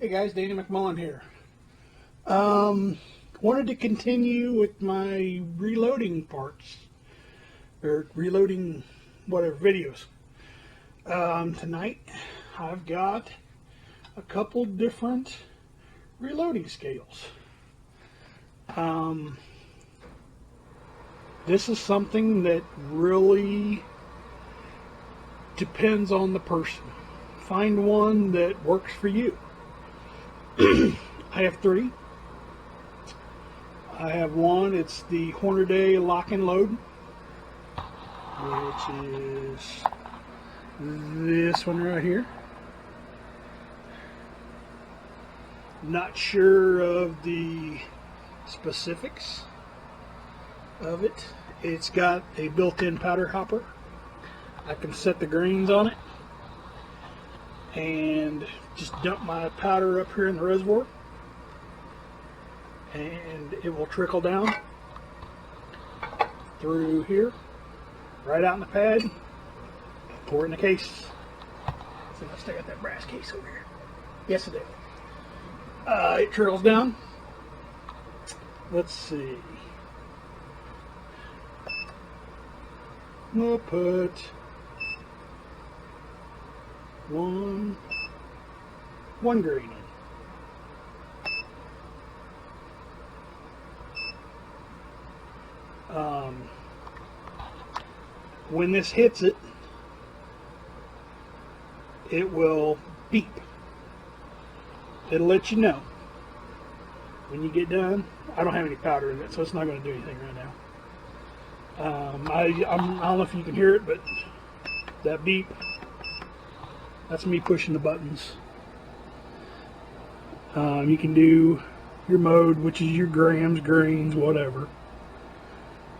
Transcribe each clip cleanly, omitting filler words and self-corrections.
Hey guys, Danny McMullen here. Wanted to continue with my reloading parts, or reloading whatever videos. Tonight I've got a couple different reloading scales. This is something that really depends on the person. Find one that works for you. I have three. I have one, it's the Hornady Lock and Load, which is this one right here. Not sure of the specifics of it. It's got a built-in powder hopper. I can set the grains on it and just dump my powder up here in the reservoir, and it will trickle down through here, right out in the pad, pour it in the case. See if I still got that brass case over here. Yes, I do. It trickles down. Let's see. We'll put one grain in. When this hits it, it will beep. It'll let you know when you get done. I don't have any powder in it, so it's not going to do anything right now. I don't know if you can hear it, but that beep, that's me pushing the buttons. You can do your mode, which is your grams, grains, whatever.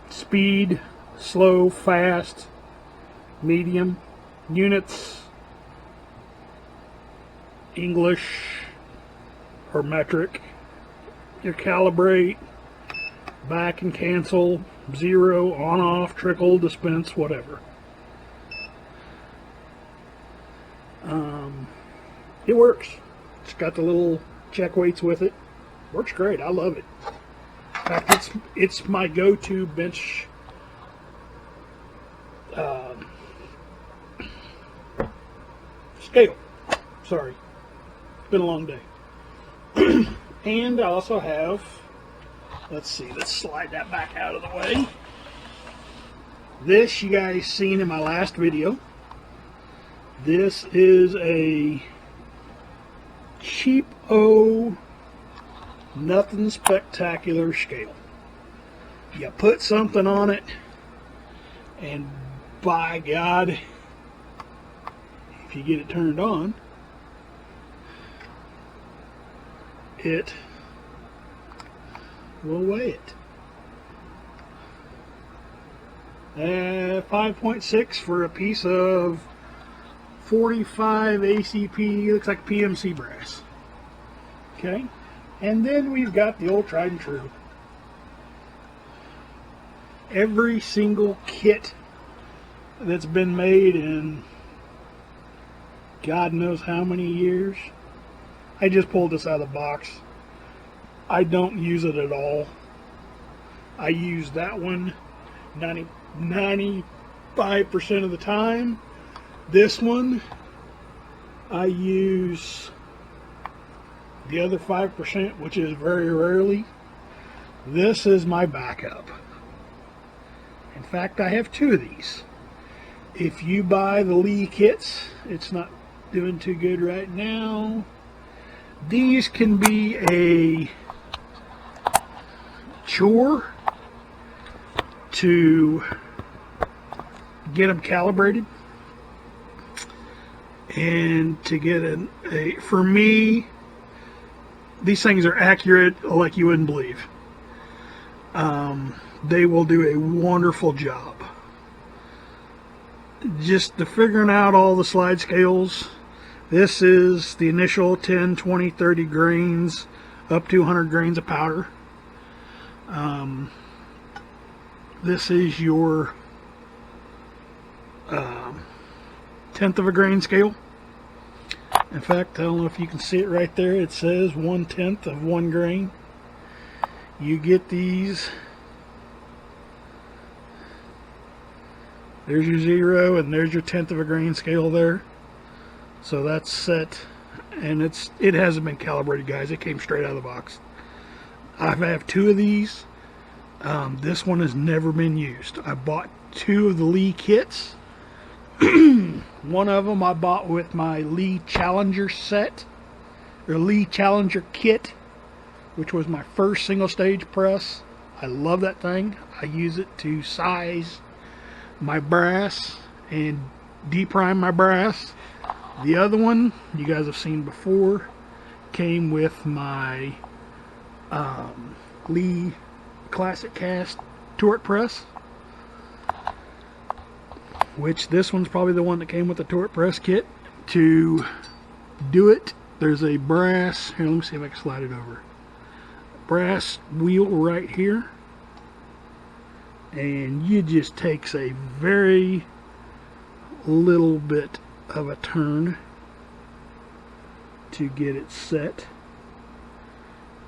Speed, slow, fast, medium, units, English or metric, your calibrate, back and cancel, zero, on, off, trickle, dispense, whatever. It works. It's got the little check weights with it. Works great. I love it. In fact, it's my go-to bench scale. Sorry, it's been a long day. And I also have, let's see, let's slide that back out of the way. This you guys seen in my last video. This is a cheap-o, nothing spectacular scale. You put something on it, and by God, if you get it turned on, it will weigh it. 5.6 for a piece of 45 ACP, looks like PMC brass. Okay, and then we've got the old tried and true. Every single kit that's been made in God knows how many years. I just pulled this out of the box. I don't use it at all. I use that one 95% of the time. This one I use the other 5%, which is very rarely. This is my backup. In fact, I have two of these. If you buy the Lee kits, it's not doing too good right now. These can be a chore to get them calibrated and to get for me, these things are accurate like you wouldn't believe. They will do a wonderful job. Just the figuring out all the slide scales. This is the initial 10, 20, 30 grains up to 100 grains of powder. This is your 1/10 of a grain scale. In fact, I don't know if you can see it right there. It says 1/10 of 1 grain. You get these. There's your 0 and there's your 1/10 of a grain scale there. So that's set, and it hasn't been calibrated, guys. It came straight out of the box. I have 2 of these. This one has never been used. I bought 2 of the Lee kits. One of them I bought with my Lee Challenger set, or Lee Challenger kit, which was my first single stage press. I love that thing. I use it to size my brass and deprime my brass. The other one you guys have seen before came with my Lee Classic Cast Torque press, which this one's probably the one that came with the torque press kit. To do it, there's a brass, here, let me see if I can slide it over, brass wheel right here, and it just takes a very little bit of a turn to get it set.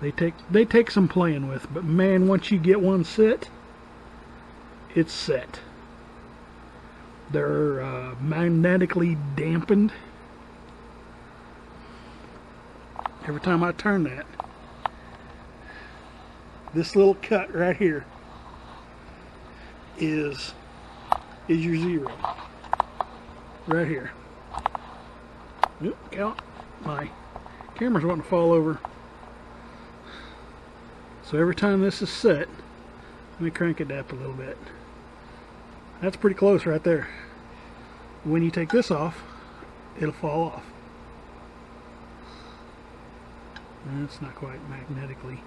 They take some playing with, but man, once you get one set, it's set. They're magnetically dampened. Every time I turn that, this little cut right here is your 0. Right here. Oop, count. My camera's wanting to fall over. So every time this is set, let me crank it up a little bit. That's pretty close right there. When you take this off, it'll fall off. And it's not quite magnetically.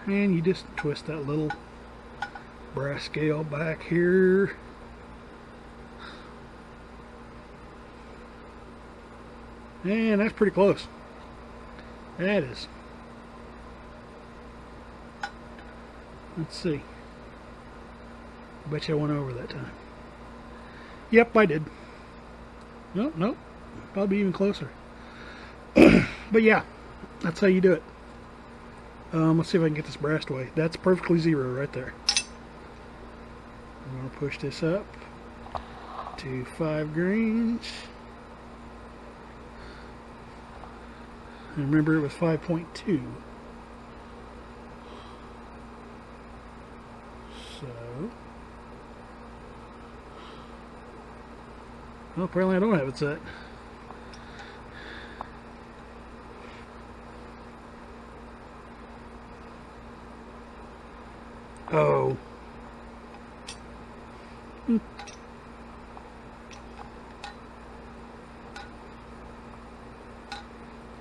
And you just twist that little brass scale back here. And that's pretty close. That is. Let's see. Bet you I went over that time. Yep, I did. Nope. Probably even closer. But yeah, that's how you do it. Let's see if I can get this brass away. That's perfectly 0 right there. I'm going to push this up to 5 grains. And remember, it was 5.2. So, well, apparently I don't have it set. Oh.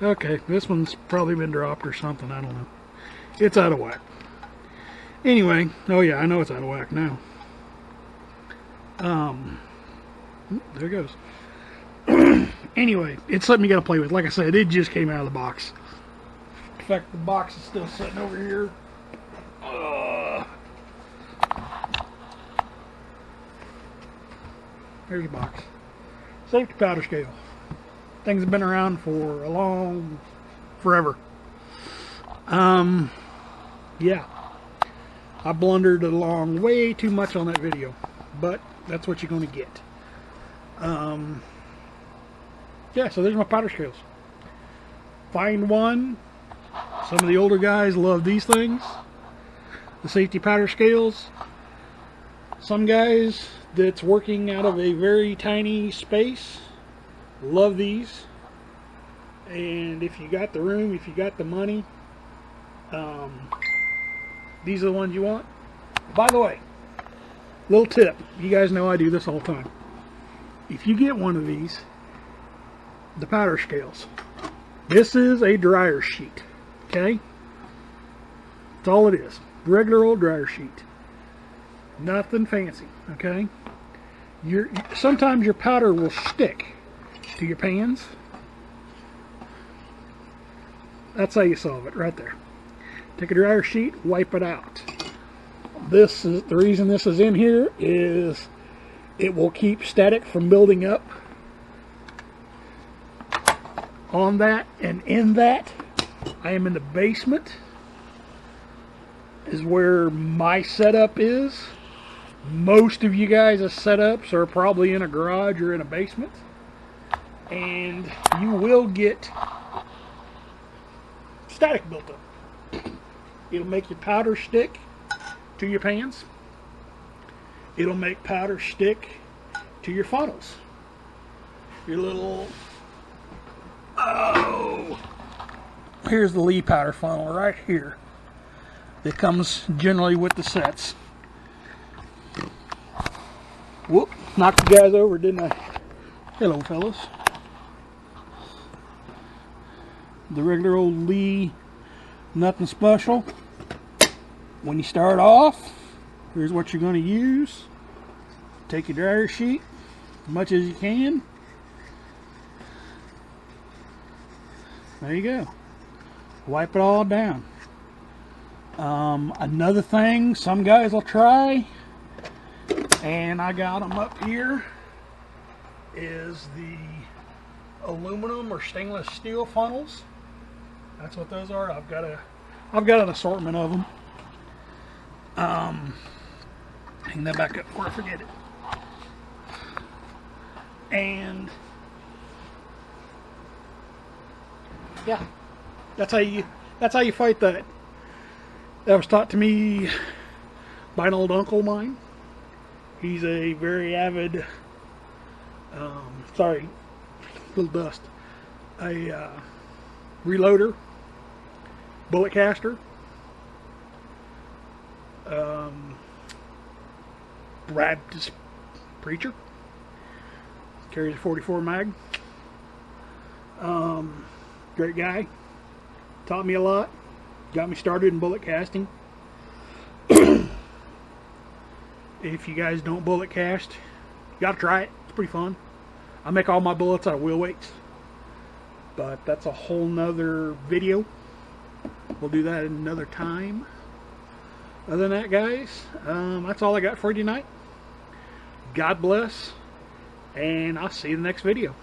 Okay, this one's probably been dropped or something, I don't know. It's out of whack. Anyway, oh yeah, I know it's out of whack now. There it goes. Anyway, it's something you gotta play with. Like I said, it just came out of the box. In fact, the box is still sitting over here. Here's the box. Safety powder scale. Things have been around for forever. Yeah. I blundered along way too much on that video, but that's what you're going to get. Yeah, so there's my powder scales. Find one. Some of the older guys love these things, the safety powder scales. Some guys that's working out of a very tiny space love these. And if you got the room, if you got the money, these are the ones you want. By the way, little tip, you guys know I do this all the time. If you get one of these, the powder scales, this is a dryer sheet, okay? That's all it is. Regular old dryer sheet. Nothing fancy, okay? Sometimes your powder will stick to your pans. That's how you solve it, right there. Take a dryer sheet, wipe it out. This is the reason this is in here, is it will keep static from building up on that, and in that, I am in the basement. Is where my setup is. Most of you guys' setups are probably in a garage or in a basement. And you will get static built up. It'll make your powder stick to your pans. It'll make powder stick to your funnels. Your little... Oh! Here's the Lee powder funnel right here. That comes generally with the sets. Whoop, knocked you guys over, didn't I? Hello, fellas. The regular old Lee, nothing special. When you start off, here's what you're going to use. Take your dryer sheet, as much as you can. There you go. Wipe it all down. Another thing some guys will try, and I got them up here, is the aluminum or stainless steel funnels. That's what those are. I've got an assortment of them. Hang that back up before I forget it. And yeah, that's how you fight that. That was taught to me by an old uncle of mine. He's a very avid, sorry, little dust, a reloader, bullet caster, Baptist preacher, carries a 44 mag. Great guy, taught me a lot. Got me started in bullet casting. If you guys don't bullet cast, you gotta try it. It's pretty fun. I make all my bullets out of wheel weights, but that's a whole nother video. We'll do that another time. Other than that, guys, that's all I got for you tonight. God bless, and I'll see you in the next video.